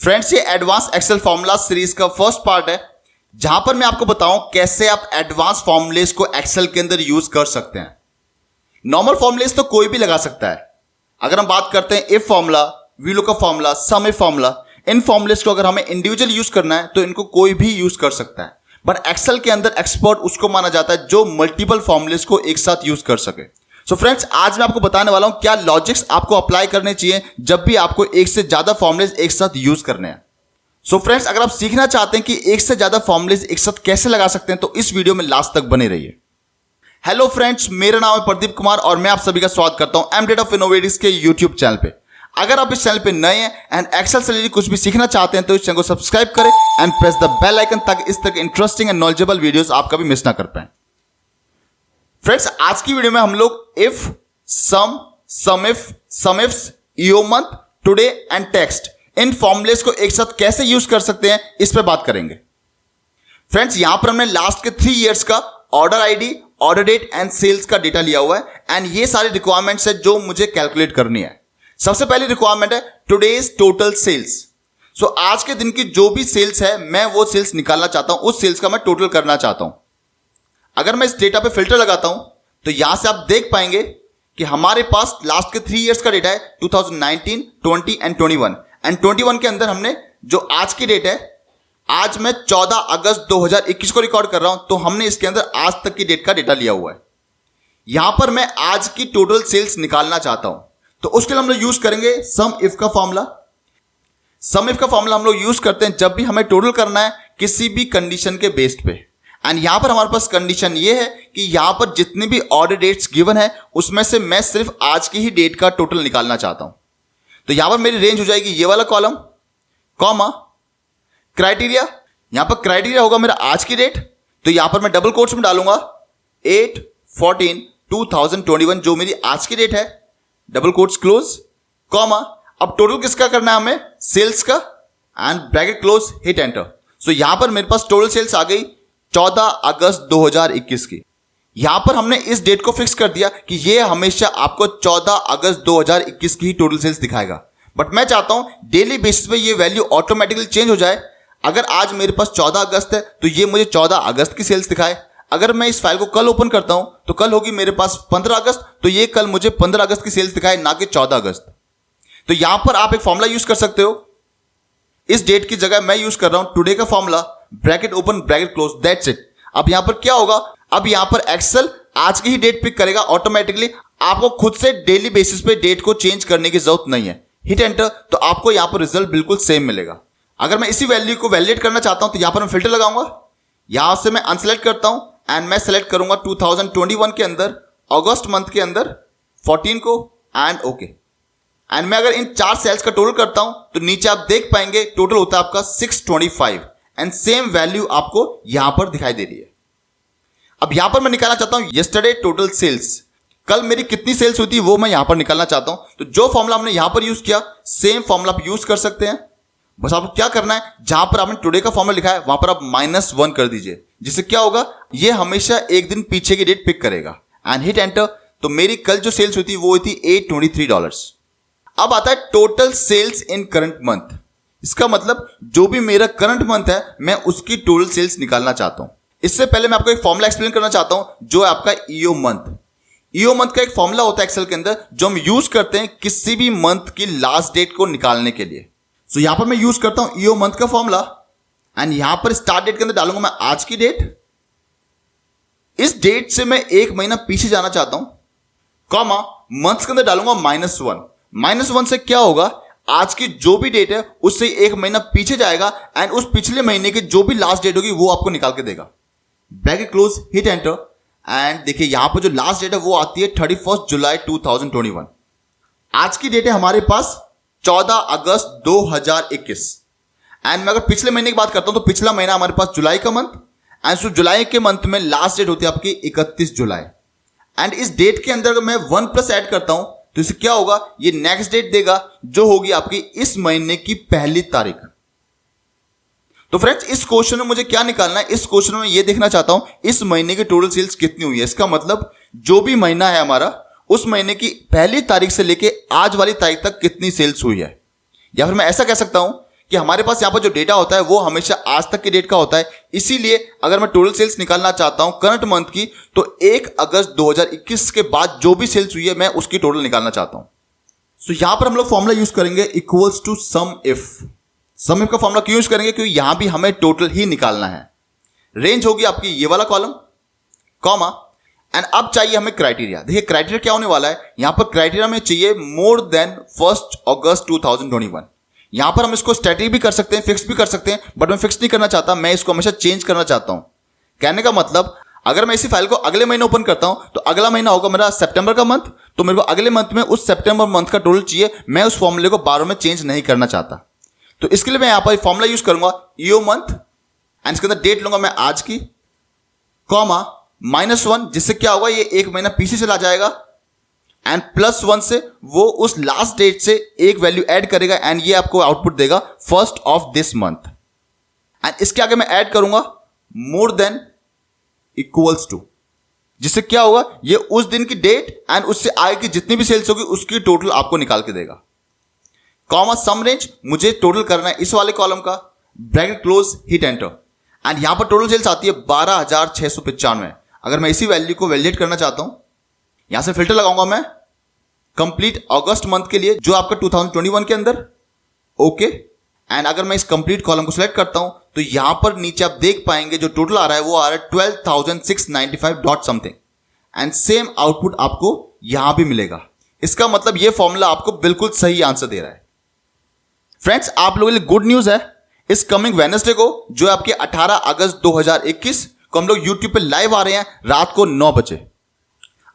Friends, ये advance Excel formula series का first part है जहां पर मैं आपको बताऊं कैसे आप एडवांस फॉर्मूलेस को एक्सेल के अंदर यूज कर सकते हैं। नॉर्मल फॉर्मूलेस तो कोई भी लगा सकता है। अगर हम बात करते हैं if formula, vlookup formula, sum if formula, इन फॉर्मूलेस को अगर हमें इंडिविजुअल यूज करना है तो इनको कोई भी यूज कर सकता है। बट एक्सेल के अंदर एक्सपर्ट उसको माना जाता है जो मल्टीपल फॉर्मूलेस को एक साथ यूज कर सके। सो फ्रेंड्स, आज मैं आपको बताने वाला हूं क्या लॉजिक्स आपको अप्लाई करने चाहिए जब भी आपको एक से ज्यादा फॉर्मूलेस एक साथ यूज करने हैं। सो फ्रेंड्स, अगर आप सीखना चाहते हैं कि एक से ज्यादा फॉर्मूलेस एक साथ कैसे लगा सकते हैं तो इस वीडियो में लास्ट तक बने रहिए। हेलो फ्रेंड्स, मेरा नाम है प्रदीप कुमार और मैं आप सभी का स्वागत करता हूं एमडेट ऑफ इनोवेटिव्स के यूट्यूब चैनल पे। अगर आप इस चैनल पे नए हैं एंड एक्सेल से रिलेटेड कुछ भी सीखना चाहते हैं तो इस चैनल को सब्सक्राइब करें and press the bell icon ताकि इस तरह के इंटरेस्टिंग एंड नॉलेजेबल वीडियोस आप कभी मिस ना कर पाएं। फ्रेंड्स, आज की वीडियो में हम लोग if, sum ifs, EO month, today and text इन फॉर्मूलेस को एक साथ कैसे यूज कर सकते हैं इस पे बात करेंगे। फ्रेंड्स, यहां पर हमने लास्ट के 3 इयर्स का order ID, order date and sales का डेटा लिया हुआ है एंड ये सारे रिक्वायरमेंट्स है जो मुझे कैलकुलेट करनी है। सबसे पहली रिक्वायरमेंट है टुडेज टोटल सेल्स। सो आज के दिन की जो भी सेल्स है मैं वो सेल्स निकालना चाहता हूं, उस सेल्स का मैं टोटल करना चाहता हूं। अगर मैं इस डेटा पे फिल्टर लगाता हूं तो यहां से आप देख पाएंगे कि हमारे पास लास्ट के 3 इयर्स का डेटा है 2019, 20 एंड 21 एंड 21 के अंदर हमने जो आज की डेट है, आज मैं 14 अगस्त 2021 को रिकॉर्ड कर रहा हूं तो हमने इसके अंदर आज तक की डेट का डेटा लिया हुआ है। यहां पर मैं आज की टोटल सेल्स निकालना चाहता हूं तो उसके लिए हम लोग यूज करेंगे सम इफ का फॉर्मूला। सम इफ का फॉर्मूला हम लोग यूज करते हैं जब भी हमें टोटल करना है किसी भी कंडीशन के बेस्ड पे। एंड यहां पर हमारे पास कंडीशन ये है कि यहां पर जितनी भी ऑर्डर डेट्स गिवन है उसमें से मैं सिर्फ आज की ही डेट का टोटल निकालना चाहता हूं। तो यहां पर मेरी रेंज हो जाएगी ये वाला कॉलम, कॉमा क्राइटेरिया। यहां पर क्राइटेरिया होगा मेरा आज की डेट, तो यहां पर मैं डबल कोट्स में डालूंगा 8/14/2021 जो मेरी आज की डेट है, डबल कोट्स क्लोज, कॉमा। अब टोटल किसका करना है हमें, सेल्स का, end bracket close, hit enter. So यहां पर मेरे पास टोटल सेल्स आ गई 14 अगस्त 2021 की। यहां पर हमने इस डेट को फिक्स कर दिया कि ये हमेशा आपको 14 अगस्त 2021 की ही टोटल सेल्स दिखाएगा। बट मैं चाहता हूं डेली बेसिस पे ये वैल्यू ऑटोमेटिकली चेंज हो जाए। अगर आज मेरे पास 14 अगस्त है तो ये मुझे 14 अगस्त की सेल्स दिखाए। अगर मैं इस फाइल को कल ओपन करता हूं तो कल होगी मेरे पास 15 अगस्त, तो ये कल मुझे 15 अगस्त की सेल्स दिखाए, ना कि 14 अगस्त। तो यहां पर आप एक फॉर्मूला यूज कर सकते हो। इस डेट की जगह मैं यूज कर रहा हूं टुडे का formula, bracket open bracket close, that's it. अब यहां पर क्या होगा, अब यहां पर एक्सेल आज की ही डेट पिक करेगा ऑटोमेटिकली। आपको खुद से डेली बेसिस पे डेट को चेंज करने की जरूरत नहीं है। हिट एंटर तो आपको यहां पर रिजल्ट बिल्कुल सेम मिलेगा। अगर मैं इसी वैल्यू को वैलिडेट करना चाहता हूं तो यहां पर मैं फिल्टर लगाऊंगा, यहां से मैं अनसेलेक्ट करता हूं एंड मैं सेलेक्ट करूंगा 2021 के अंदर अगस्त मंथ के अंदर 14 को एंड ओके। एंड मैं अगर इन 4 सेल्स का टोटल करता हूं तो नीचे आप देख पाएंगे टोटल होता है आपका 625 एंड सेम वैल्यू आपको यहां पर दिखाई दे रही है। अब यहां पर मैं निकालना चाहता हूं यस्टरडे टोटल सेल्स, कल मेरी कितनी सेल्स हुई थी वो मैं यहां पर निकालना चाहता हूं। तो जो फॉर्मूला हमने यहां पर यूज किया सेम फॉर्मूला आप यूज कर सकते हैं। बस आपको क्या करना है, जहां पर आपने टुडे का फॉर्मूला लिखा है वहां पर आप -1 कर दीजिए, जिससे क्या होगा, ये हमेशा एक दिन पीछे की डेट पिक करेगा एंड हिट एंटर। तो मेरी कल जो सेल्स हुई थी वो हुई थी $823। अब आता है total sales in current month. इसका मतलब जो भी मेरा करंट मंथ है मैं उसकी टोटल सेल्स निकालना चाहता हूं। इससे पहले मैं आपको एक फॉर्मूला एक्सप्लेन करना चाहता हूं जो है आपका ईओ मंथ। ईओ मंथ का एक फॉर्मूला होता है एक्सेल के अंदर जो हम यूज करते हैं किसी भी मंथ की लास्ट डेट को निकालने के लिए। सो यहां पर मैं यूज करता हूं ईओ मंथ का फॉर्मूला एंड यहां पर स्टार्ट डेट के अंदर डालूंगा मैं आज की डेट। इस डेट से मैं एक महीना पीछे जाना चाहता हूं, कॉमा मंथ्स के अंदर डालूंगा -1। -1 से क्या होगा, आज की जो भी डेट है उससे एक महीना पीछे जाएगा एंड उस पिछले महीने की जो भी लास्ट डेट होगी वो आपको निकाल के देगा। Bracket close, hit enter and देखिए यहां पर जो लास्ट डेट है वो आती है 31 जुलाई 2021। आज की डेट है हमारे पास 14 अगस्त 2021 एंड मैं अगर पिछले महीने की बात करता हूं तो पिछला महीना हमारे पास जुलाई का मंथ एंड सो जुलाई के मंथ में लास्ट डेट होती है आपकी 31 जुलाई। एंड इस डेट के अंदर अगर मैं 1+ ऐड करता हूं तो इससे क्या होगा, ये नेक्स्ट डेट देगा जो होगी आपकी इस महीने की पहली तारीख। तो फ्रेंड्स, इस क्वेश्चन में मुझे क्या निकालना है, इस क्वेश्चन में ये देखना चाहता हूं इस महीने की टोटल सेल्स कितनी हुई है। इसका मतलब जो भी महीना है हमारा उस महीने की पहली तारीख से लेके आज वाली तारीख तक कितनी सेल्स हुई है। या फिर मैं ऐसा कह सकता हूं कि हमारे पास यहाँ पर जो डेटा होता है वो हमेशा आज तक के डेट का होता है। इसीलिए अगर मैं टोटल सेल्स निकालना चाहता हूं करंट मंथ की, तो 1 अगस्त 2021 के बाद जो भी सेल्स हुई है मैं उसकी टोटल निकालना चाहता हूं। सो यहां पर हम लोग फॉर्मूला यूज करेंगे equals to sum if. Sum if का फॉर्मूला क्यों यूज करेंगे? क्योंकि यहां भी हमें टोटल ही निकालना है। रेंज होगी आपकी ये वाला कॉलम, कॉमा, एंड अब चाहिए हमें क्राइटेरिया। देखिए क्राइटेरिया क्या होने वाला है, यहां पर क्राइटेरिया में चाहिए मोर देन 1 अगस्त 2021। यहां पर हम इसको स्टैटिक भी कर सकते हैं, फिक्स भी कर सकते हैं, बट मैं फिक्स नहीं करना चाहता, मैं इसको हमेशा चेंज करना चाहता हूं। कहने का मतलब अगर मैं इसी फाइल को अगले महीने ओपन करता हूं तो अगला महीना होगा मेरा सितंबर का मंथ, तो मेरे को अगले मंथ में उस सितंबर मंथ का टोटल चाहिए। मैं उस फॉर्मूले को बार में चेंज नहीं करना चाहता, तो इसके लिए मैं यहां पर फॉर्मूला यूज करूंगा ईओ मंथ, एंड इसके अंदर डेट लूंगा मैं आज की, कॉमा, -1, जिससे क्या होगा ये एक महीना पीछे चला जाएगा, एंड +1 से वो उस लास्ट डेट से एक वैल्यू ऐड करेगा एंड ये आपको आउटपुट देगा 1st of this month. And इसके आगे मैं ऐड करूंगा मोर देन इक्वल्स टू, जिससे क्या होगा ये उस दिन की डेट एंड उससे आगे की जितनी भी सेल्स होगी उसकी टोटल आपको निकाल के देगा। कॉमा सम रेंज, मुझे टोटल करना है इस वाले कॉलम का, bracket close, hit enter, and यहां पर टोटल सेल्स आती है 12,695। अगर मैं इसी वैल्यू को वैलिडेट करना चाहता हूं, यहां से फिल्टर लगाऊंगा मैं कंप्लीट अगस्त मंथ के लिए जो आपका 2021 के अंदर, ओके। एंड अगर मैं इस कंप्लीट कॉलम को सिलेक्ट करता हूं तो यहां पर नीचे आप देख पाएंगे जो टोटल आ रहा है वो आ रहा है 12,695 dot something, and same output आपको यहां भी मिलेगा। इसका मतलब ये फॉर्मूला आपको बिल्कुल सही आंसर दे रहा है। फ्रेंड्स आप लोगों के लिए गुड न्यूज है, इस कमिंग वेडनेसडे को जो आपके 18 अगस्त 2021 को हम लोग यूट्यूब पे लाइव आ रहे हैं रात को 9 बजे।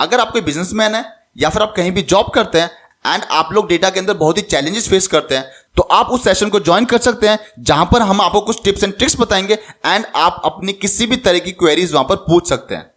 अगर आप कोई बिजनेसमैन है या फिर आप कहीं भी जॉब करते हैं एंड आप लोग डेटा के अंदर बहुत ही चैलेंजेस फेस करते हैं, तो आप उस सेशन को ज्वाइन कर सकते हैं जहां पर हम आपको कुछ टिप्स एंड ट्रिक्स बताएंगे एंड आप अपनी किसी भी तरह की क्वेरीज वहां पर पूछ सकते हैं।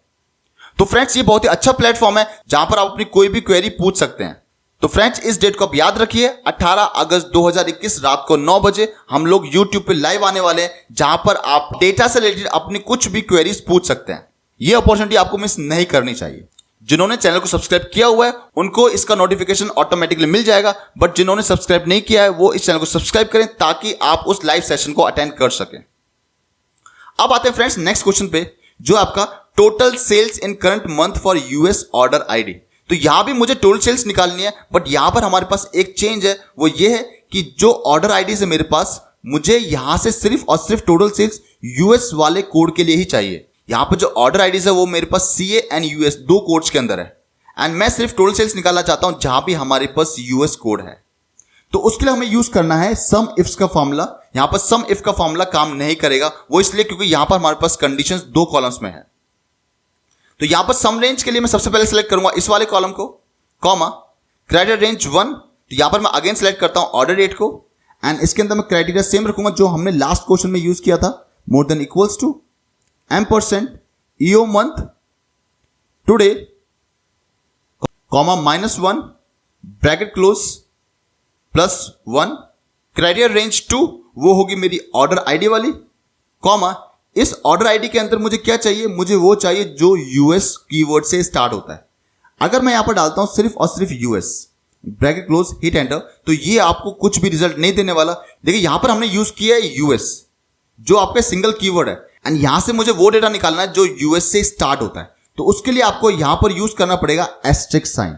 तो फ्रेंड्स ये बहुत ही अच्छा प्लेटफॉर्म है जहां पर आप अपनी कोई भी क्वेरी पूछ सकते हैं। तो फ्रेंड्स इस डेट को आप याद रखिए, 18 अगस्त 2021 रात को 9 बजे हम लोग YouTube पे लाइव आने वाले हैं जहां पर आप डेटा से रिलेटेड अपनी कुछ भी क्वेरीज पूछ सकते हैं। ये अपॉर्चुनिटी आपको मिस नहीं करनी चाहिए। जिन्होंने चैनल को सब्सक्राइब किया हुआ है उनको इसका नोटिफिकेशन ऑटोमेटिकली मिल जाएगा, बट जिन्होंने सब्सक्राइब नहीं किया है वो इस चैनल को सब्सक्राइब करें ताकि आप उस लाइव सेशन को अटेंड कर सकें। अब आते हैं फ्रेंड्स नेक्स्ट क्वेश्चन पे, जो आपका total sales in current month for US order ID. तो यहां भी मुझे टोटल सेल्स निकालनी है, बट यहां पर हमारे पास एक चेंज है, वो ये है कि जो ऑर्डर आईडी है मेरे पास, मुझे यहां से सिर्फ और सिर्फ टोटल सेल्स यूएस वाले कोड के लिए ही चाहिए। यहां पर जो ऑर्डर आईडीज है वो मेरे पास सीए एंड यूएस 2 कोड्स के अंदर है, एंड मैं सिर्फ टोटल सेल्स निकालना चाहता हूं जहां भी हमारे पास यूएस कोड है। तो उसके लिए हमें यूज करना है सम इफ्स का फॉर्मूला। यहां पर सम इफ का फॉर्मूला काम नहीं करेगा, वो इसलिए क्योंकि यहां पर हमारे पास कंडीशंस 2 कॉलम्स में है। तो यहां पर सम रेंज के लिए मैं सबसे पहले सिलेक्ट करूंगा इस वाले कॉलम को, कॉमा, क्राइटेरिया रेंज 1। तो यहां पर मैं अगेन सिलेक्ट करता हूं ऑर्डर डेट को, एंड इसके अंदर मैं क्राइटेरिया सेम रखूंगा जो हमने लास्ट क्वेश्चन में यूज किया था, more than equals to %, EO month, today, comma, -1, bracket close, +1, criteria range 2 वो होगी मेरी ऑर्डर आईडी वाली, कॉमा, इस ऑर्डर आईडी के अंदर मुझे क्या चाहिए, मुझे वो चाहिए जो यूएस कीवर्ड से स्टार्ट होता है। अगर मैं यहां पर डालता हूं सिर्फ और सिर्फ US, bracket close, hit enter, तो ये आपको कुछ भी रिजल्ट नहीं देने वाला। देखिए यहां पर हमने यूज किया है यूएस जो आपका सिंगल कीवर्ड है, एंड यहां से मुझे वो डेटा निकालना है जो यूएस से स्टार्ट होता है। तो उसके लिए आपको यहां पर यूज करना पड़ेगा एस्टेरिक साइन।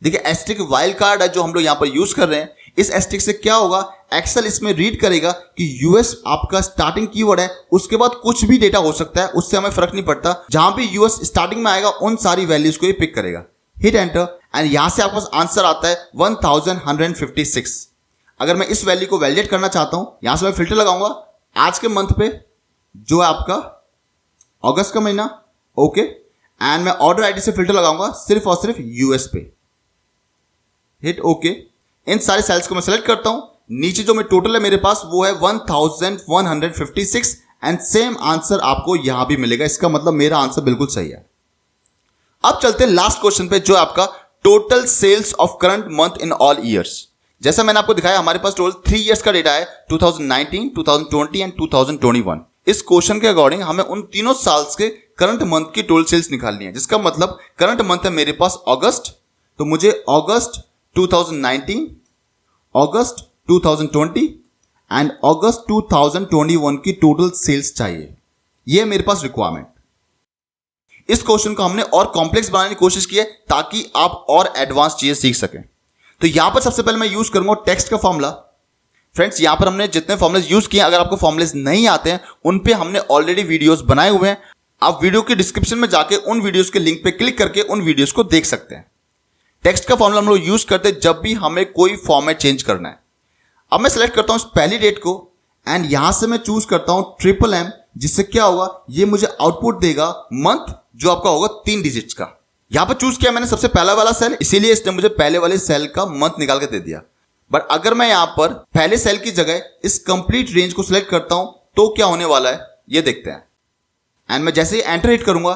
देखिए एस्टेरिक वाइल्ड कार्ड है जो हम लोग यहां पर यूज कर रहे हैं। इस एस्टेरिक से क्या होगा, एक्सेल इसमें रीड करेगा कि यूएस आपका स्टार्टिंग कीवर्ड है, उसके बाद कुछ भी डेटा हो सकता है, उससे हमें फर्क नहीं पड़ता। जहां भी यूएस स्टार्टिंग में आएगा उन सारी वैल्यूज को ये पिक करेगा, हिट एंटर, एंड यहां से आपके पास आंसर आता है 1156। अगर मैं इस वैल्यू को वैलिडेट करना चाहता हूं, यहां से मैं फिल्टर लगाऊंगा आज के मंथ पे जो है आपका अगस्त का महीना, ओके, एंड मैं ऑर्डर आईडी से फिल्टर लगाऊंगा सिर्फ और सिर्फ यूएस पे, हिट ओके। इन सारे सेल्स को मैं सेलेक्ट करता हूं, नीचे जो मैं टोटल है मेरे पास वो है 1156, एंड सेम आंसर आपको यहां भी मिलेगा। इसका मतलब मेरा आंसर बिल्कुल सही है। अब चलते हैं लास्ट क्वेश्चन पे, जो आपका total sales of current month in all years. जैसा मैंने आपको दिखाया हमारे पास टोटल 3 इयर्स का डेटा है, 2019, 2020 एंड 2021। इस क्वेश्चन के अकॉर्डिंग हमें उन तीनों साल्स के करंट मंथ की टोटल सेल्स निकालनी है, जिसका मतलब करंट मंथ है मेरे पास अगस्त, तो मुझे अगस्त 2019, अगस्त 2020 एंड अगस्त 2021 की टोटल सेल्स चाहिए। ये मेरे पास रिक्वायरमेंट। इस क्वेश्चन को हमने और कॉम्प्लेक्स बनाने की कोशिश की है ताकि आप और एडवांस चीजें सीख सकें। तो यहां पर सबसे पहले मैं यूज करूंगा टेक्स्ट का फॉर्मूला। फ्रेंड्स, यहां पर हमने जितने फॉर्मुलेस यूज किए, अगर आपको फॉर्मुलेस नहीं आते हैं उन पे हमने ऑलरेडी वीडियोस बनाए हुए हैं। आप वीडियो के डिस्क्रिप्शन में जाके उन वीडियोस के लिंक पे क्लिक करके उन वीडियोस को देख सकते हैं। टेक्स्ट का फॉर्मूला हम लोग यूज करते हैं जब भी हमें कोई फॉर्मेट चेंज करना है। अब मैं सेलेक्ट करता हूं इस पहली डेट को एंड यहां से मैं चूज करता हूं MMM, जिससे क्या होगा, ये मुझे आउटपुट देगा मंथ जो आपका होगा 3 डिजिट्स का। यहां पर चूज किया मैंने सबसे पहला वाला सेल, इसीलिए इसने मुझे पहले वाले सेल का मंथ निकाल के दे दिया। बट अगर मैं यहां पर पहले सेल की जगह इस कंप्लीट रेंज को सिलेक्ट करता हूं तो क्या होने वाला है ये देखते हैं। एंड मैं जैसे ही एंटर हिट करूंगा,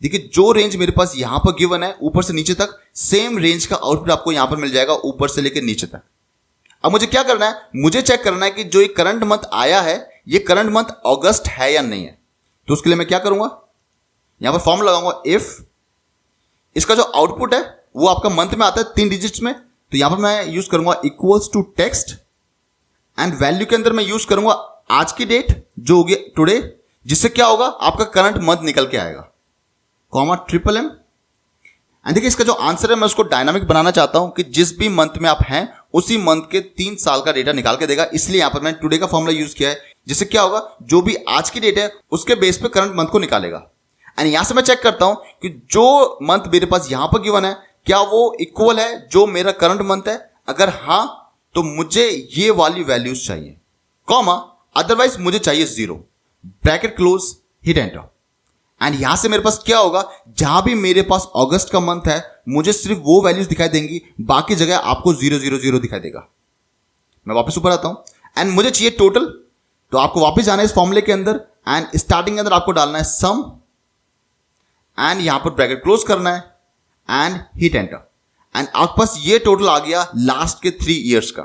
देखिए जो रेंज मेरे पास यहां पर गिवन है ऊपर से नीचे तक, सेम रेंज का आउटपुट आपको यहां पर मिल जाएगा ऊपर से लेकर नीचे तक। अब मुझे क्या करना है, मुझे चेक करना है कि जो ये करंट मंथ आया है ये करंट मंथ अगस्त है या नहीं है। तो उसके लिए मैं क्या करूंगा, यहां पर फॉर्म लगाऊंगा इफ इसका जो आउटपुट है वो आपका मंथ में आता है 3 डिजिट्स में, तो यहां पर मैं यूज करूंगा equals to text and value के अंदर मैं यूज करूंगा आज की डेट जो होगी टुडे, जिससे क्या होगा आपका करंट मंथ निकल के आएगा, कॉमा MMM। एंड देखिए इसका जो आंसर है मैं उसको डायनामिक बनाना चाहता हूं कि जिस भी मंथ में आप हैं उसी मंथ के 3 साल का डेटा निकाल के देगा, इसलिए यहां पर मैंने टुडे का फॉर्मूला यूज किया है, जिससे क्या होगा जो भी आज की डेट है उसके बेस पे करंट मंथ को निकालेगा। एंड यहां से मैं चेक करता हूं कि जो मंथ मेरे पास यहां पर गिवन है क्या वो इक्वल है जो मेरा करंट मंथ है, अगर हां तो मुझे ये वाली वैल्यूज चाहिए, कॉमा अदरवाइज मुझे चाहिए 0, bracket close, hit enter. And यहां से मेरे पास क्या होगा, जहां भी मेरे पास अगस्त का मंथ है मुझे सिर्फ वो वैल्यूज दिखाई देंगी, बाकी जगह आपको 000 दिखाई देगा। मैं वापस ऊपर आता हूं एंड मुझे चाहिए टोटल, तो आपको वापस जाना है इस फॉर्मूले के अंदर एंड स्टार्टिंग के अंदर आपको डालना है सम एंड यहां पर ब्रैकेट क्लोज करना है एंड हिट एंटर। एंड आपके पास ये टोटल आ गया लास्ट के 3 ईयर्स का।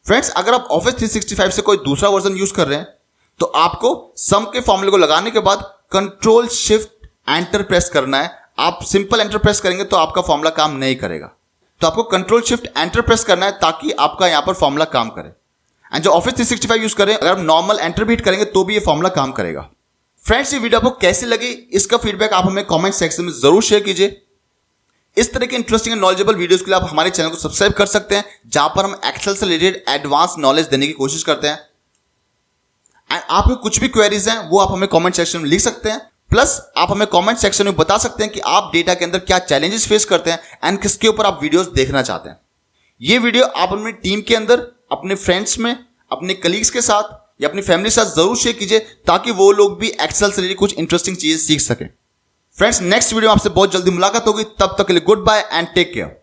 फ्रेंड्स, अगर आप ऑफिस 365 से कोई दूसरा वर्जन यूज कर रहे हैं तो आपको सम के फॉर्मूले को लगाने के बाद कंट्रोल शिफ्ट एंटर प्रेस करना है। आप सिंपल एंटर प्रेस करेंगे तो आपका फॉर्मूला काम नहीं करेगा, तो आपको कंट्रोल शिफ्ट एंटर प्रेस करना है ताकि आपका यहां पर फॉर्मूला काम करे। एंड जो ऑफिस 365 यूज करें, अगर आप नॉर्मल एंटर भी हिट करेंगे तो भी ये फॉर्मूला काम करेगा। फ्रेंड्स, ये वीडियो आपको कैसी लगी इसका फीडबैक आप हमें कमेंट सेक्शन में जरूर शेयर कीजिए। इस तरह के इंटरेस्टिंग एंड नॉलेजेबल वीडियोस के लिए आप हमारे चैनल को सब्सक्राइब कर सकते हैं, जहां पर हम एक्सेल से रिलेटेड एडवांस नॉलेज देने की कोशिश करते हैं। एंड आपके कुछ भी क्वेरीज हैं वो आप हमें कमेंट सेक्शन में लिख सकते हैं, प्लस आप हमें कमेंट सेक्शन में बता सकते हैं कि आप डेटा के अंदर क्या चैलेंजेस फेस करते हैं एंड किसके ऊपर आप वीडियोस देखना चाहते हैं। ये वीडियो आप अपनी टीम के अंदर, अपने फ्रेंड्स में, अपने कलीग्स के साथ या अपनी फैमिली के साथ जरूर शेयर कीजिए ताकि वो लोग भी एक्सेल से रिलेटेड कुछ इंटरेस्टिंग चीजें सीख सकें। फ्रेंड्स, नेक्स्ट वीडियो में आपसे बहुत जल्दी मुलाकात होगी, तब तक के लिए good bye and take care.